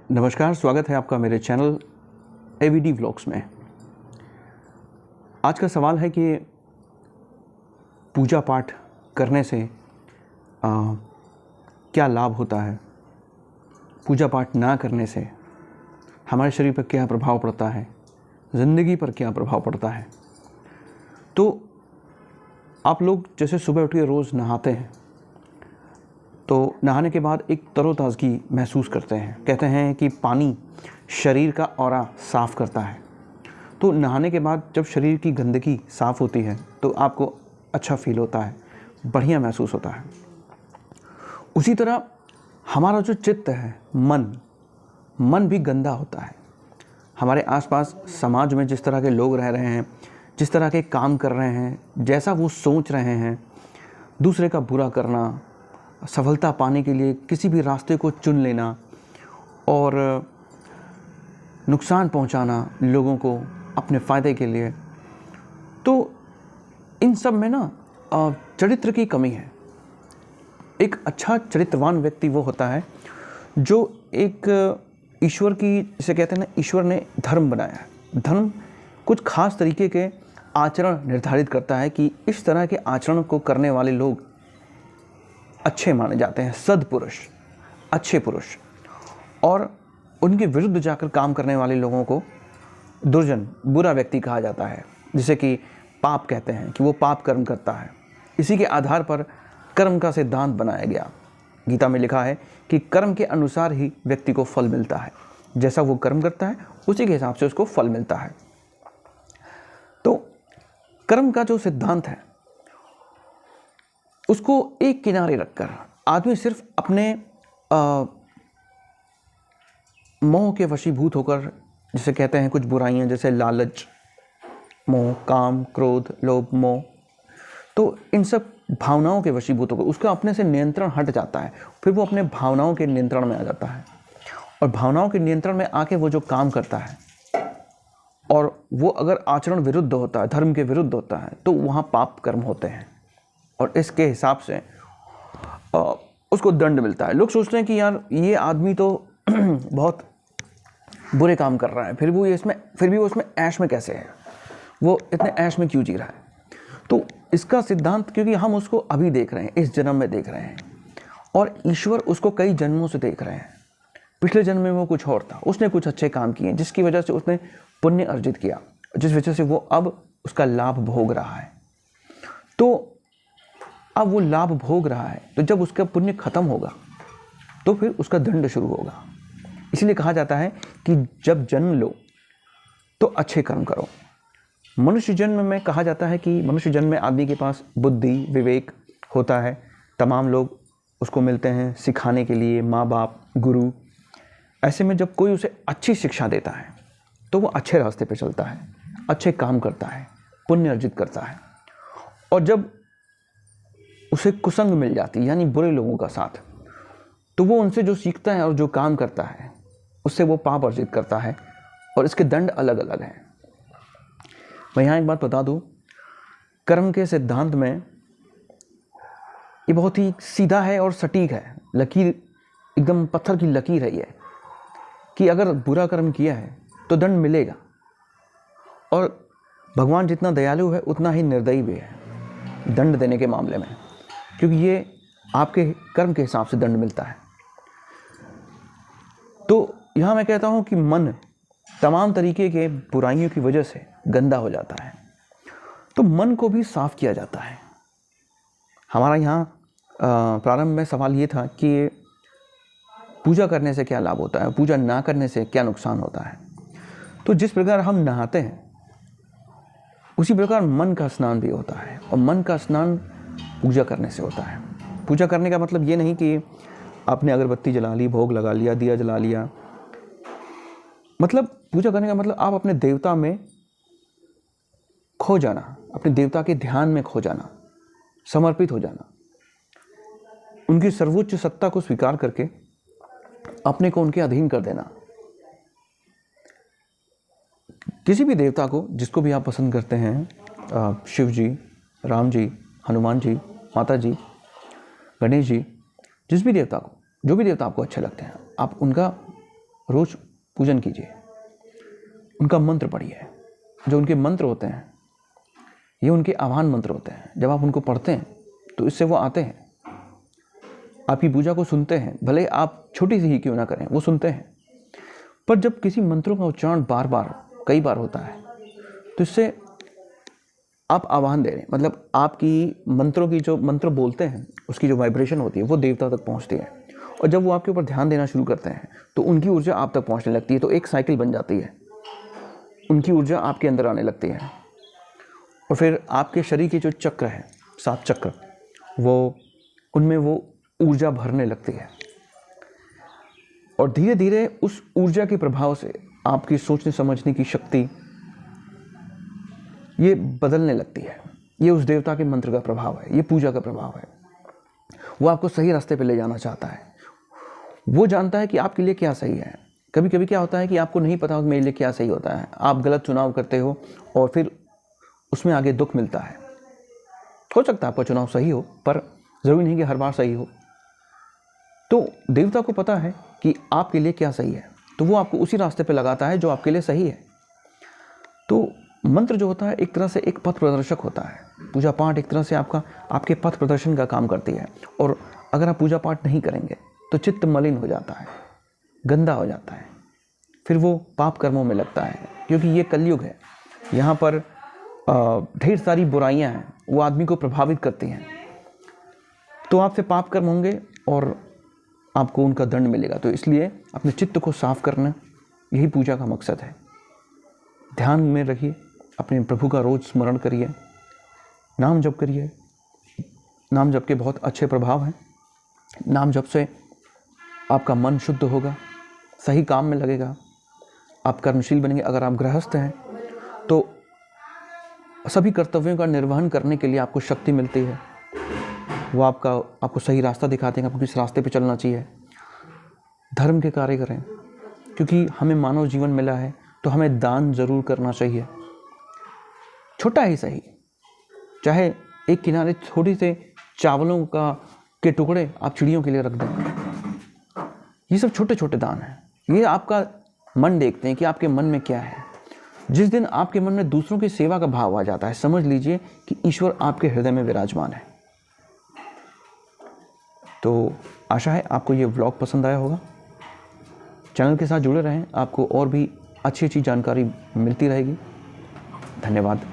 नमस्कार, स्वागत है आपका मेरे चैनल एवीडी व्लॉग्स में। आज का सवाल है कि पूजा पाठ करने से क्या लाभ होता है, पूजा पाठ ना करने से हमारे शरीर पर क्या प्रभाव पड़ता है, ज़िंदगी पर क्या प्रभाव पड़ता है। तो आप लोग जैसे सुबह उठ के रोज़ नहाते हैं तो नहाने के बाद एक तरोताज़गी महसूस करते हैं। कहते हैं कि पानी शरीर का ऑरा साफ़ करता है। तो नहाने के बाद जब शरीर की गंदगी साफ़ होती है तो आपको अच्छा फील होता है, बढ़िया महसूस होता है। उसी तरह हमारा जो चित्त है, मन भी गंदा होता है। हमारे आसपास समाज में जिस तरह के लोग रह रहे हैं, जिस तरह के काम कर रहे हैं, जैसा वो सोच रहे हैं, दूसरे का बुरा करना, सफलता पाने के लिए किसी भी रास्ते को चुन लेना और नुकसान पहुंचाना लोगों को अपने फ़ायदे के लिए, तो इन सब में ना चरित्र की कमी है। एक अच्छा चरित्रवान व्यक्ति वो होता है जो एक ईश्वर की, जिसे कहते हैं ना, ईश्वर ने धर्म बनाया है। धर्म कुछ खास तरीके के आचरण निर्धारित करता है कि इस तरह के आचरण को करने वाले लोग अच्छे माने जाते हैं, सद्पुरुष, अच्छे पुरुष, और उनके विरुद्ध जाकर काम करने वाले लोगों को दुर्जन, बुरा व्यक्ति कहा जाता है, जिसे कि पाप कहते हैं कि वो पाप कर्म करता है। इसी के आधार पर कर्म का सिद्धांत बनाया गया। गीता में लिखा है कि कर्म के अनुसार ही व्यक्ति को फल मिलता है। जैसा वो कर्म करता है उसी के हिसाब से उसको फल मिलता है। तो कर्म का जो सिद्धांत है उसको एक किनारे रखकर आदमी सिर्फ अपने मोह के वशीभूत होकर, जिसे कहते हैं कुछ बुराइयां जैसे लालच, मोह, काम, क्रोध, लोभ, मोह, तो इन सब भावनाओं के वशीभूत होकर उसका अपने से नियंत्रण हट जाता है। फिर वो अपने भावनाओं के नियंत्रण में आ जाता है और भावनाओं के नियंत्रण में आके वो जो काम करता है और वो अगर आचरण विरुद्ध होता है, धर्म के विरुद्ध होता है, तो वहाँ पाप कर्म होते हैं और इसके हिसाब से उसको दंड मिलता है। लोग सोचते हैं कि यार ये आदमी तो बहुत बुरे काम कर रहा है, फिर भी वो उसमें ऐश में कैसे है, वो इतने ऐश में क्यों जी रहा है। तो इसका सिद्धांत, क्योंकि हम उसको अभी देख रहे हैं, इस जन्म में देख रहे हैं, और ईश्वर उसको कई जन्मों से देख रहे हैं। पिछले जन्म में वो कुछ और था, उसने कुछ अच्छे काम किए जिसकी वजह से उसने पुण्य अर्जित किया, जिस वजह से वो अब उसका लाभ भोग रहा है। तो अब वो लाभ भोग रहा है, तो जब उसका पुण्य खत्म होगा तो फिर उसका दंड शुरू होगा। इसलिए कहा जाता है कि जब जन्म लो तो अच्छे कर्म करो। मनुष्य जन्म में कहा जाता है कि मनुष्य जन्म में आदमी के पास बुद्धि, विवेक होता है। तमाम लोग उसको मिलते हैं सिखाने के लिए, माँ बाप, गुरु। ऐसे में जब कोई उसे अच्छी शिक्षा देता है तो वो अच्छे रास्ते पे चलता है, अच्छे काम करता है, पुण्य अर्जित करता है। और जब उसे कुसंग मिल जाती है, यानी बुरे लोगों का साथ, तो वो उनसे जो सीखता है और जो काम करता है उससे वो पाप अर्जित करता है और इसके दंड अलग अलग हैं। मैं यहाँ एक बात बता दूँ, कर्म के सिद्धांत में ये बहुत ही सीधा है और सटीक है। लकीर एकदम पत्थर की लकीर है ये, कि अगर बुरा कर्म किया है तो दंड मिलेगा। और भगवान जितना दयालु है उतना ही निर्दयी भी है दंड देने के मामले में, क्योंकि ये आपके कर्म के हिसाब से दंड मिलता है। तो यहाँ मैं कहता हूँ कि मन तमाम तरीके के बुराइयों की वजह से गंदा हो जाता है, तो मन को भी साफ किया जाता है। हमारा यहाँ प्रारंभ में सवाल ये था कि पूजा करने से क्या लाभ होता है, पूजा ना करने से क्या नुकसान होता है। तो जिस प्रकार हम नहाते हैं उसी प्रकार मन का स्नान भी होता है, और मन का स्नान पूजा करने से होता है। पूजा करने का मतलब ये नहीं कि आपने अगरबत्ती जला ली, भोग लगा लिया, दिया जला लिया। मतलब पूजा करने का मतलब आप अपने देवता में खो जाना, अपने देवता के ध्यान में खो जाना, समर्पित हो जाना, उनकी सर्वोच्च सत्ता को स्वीकार करके अपने को उनके अधीन कर देना। किसी भी देवता को, जिसको भी आप पसंद करते हैं, शिव जी, राम जी, हनुमान जी, माता जी, गणेश जी, जिस भी देवता को, जो भी देवता आपको अच्छे लगते हैं, आप उनका रोज़ पूजन कीजिए, उनका मंत्र पढ़िए। जो उनके मंत्र होते हैं ये उनके आह्वान मंत्र होते हैं। जब आप उनको पढ़ते हैं तो इससे वो आते हैं, आपकी पूजा को सुनते हैं। भले आप छोटी सी ही क्यों ना करें, वो सुनते हैं। पर जब किसी मंत्रों का उच्चारण बार बार कई बार होता है तो इससे आप आह्वान दे रहे हैं, मतलब आपकी मंत्रों की जो मंत्र बोलते हैं उसकी जो वाइब्रेशन होती है वो देवता तक पहुंचती है। और जब वो आपके ऊपर ध्यान देना शुरू करते हैं तो उनकी ऊर्जा आप तक पहुंचने लगती है। तो एक साइकिल बन जाती है, उनकी ऊर्जा आपके अंदर आने लगती है और फिर आपके शरीर के जो चक्र है, 7 चक्र, वो उनमें वो ऊर्जा भरने लगती है। और धीरे धीरे उस ऊर्जा के प्रभाव से आपकी सोचने समझने की शक्ति ये बदलने लगती है। ये उस देवता के मंत्र का प्रभाव है, ये पूजा का प्रभाव है। वो आपको सही रास्ते पे ले जाना चाहता है। वो जानता है कि आपके लिए क्या सही है। कभी कभी क्या होता है कि आपको नहीं पता कि मेरे लिए क्या सही होता है, आप गलत चुनाव करते हो और फिर उसमें आगे दुख मिलता है। हो सकता है आपका चुनाव सही हो, पर ज़रूरी नहीं कि हर बार सही हो। तो देवता को पता है कि आपके लिए क्या सही है, तो वो आपको उसी रास्ते पे लगाता है जो आपके लिए सही है। तो मंत्र जो होता है एक तरह से एक पथ प्रदर्शक होता है। पूजा पाठ एक तरह से आपके पथ प्रदर्शन का काम करती है। और अगर आप पूजा पाठ नहीं करेंगे तो चित्त मलिन हो जाता है, गंदा हो जाता है, फिर वो पाप कर्मों में लगता है। क्योंकि ये कलयुग है, यहाँ पर ढेर सारी बुराइयाँ हैं, वो आदमी को प्रभावित करती हैं। तो आपसे पाप कर्म होंगे और आपको उनका दंड मिलेगा। तो इसलिए अपने चित्त को साफ करना यही पूजा का मकसद है। ध्यान में रखिए, अपने प्रभु का रोज़ स्मरण करिए, नाम जप करिए। नाम जप के बहुत अच्छे प्रभाव हैं। नाम जप से आपका मन शुद्ध होगा, सही काम में लगेगा, आप कर्मशील बनेंगे। अगर आप गृहस्थ हैं तो सभी कर्तव्यों का निर्वहन करने के लिए आपको शक्ति मिलती है। वो आपको सही रास्ता दिखाते हैं, आपको किस रास्ते पे चलना चाहिए। धर्म के कार्य करें, क्योंकि हमें मानव जीवन मिला है तो हमें दान ज़रूर करना चाहिए, छोटा ही सही। चाहे एक किनारे थोड़ी से चावलों के टुकड़े आप चिड़ियों के लिए रख दें। ये सब छोटे छोटे दान हैं। ये आपका मन देखते हैं कि आपके मन में क्या है। जिस दिन आपके मन में दूसरों की सेवा का भाव आ जाता है, समझ लीजिए कि ईश्वर आपके हृदय में विराजमान है। तो आशा है आपको ये व्लॉग पसंद आया होगा। चैनल के साथ जुड़े रहें, आपको और भी अच्छी अच्छी जानकारी मिलती रहेगी। धन्यवाद।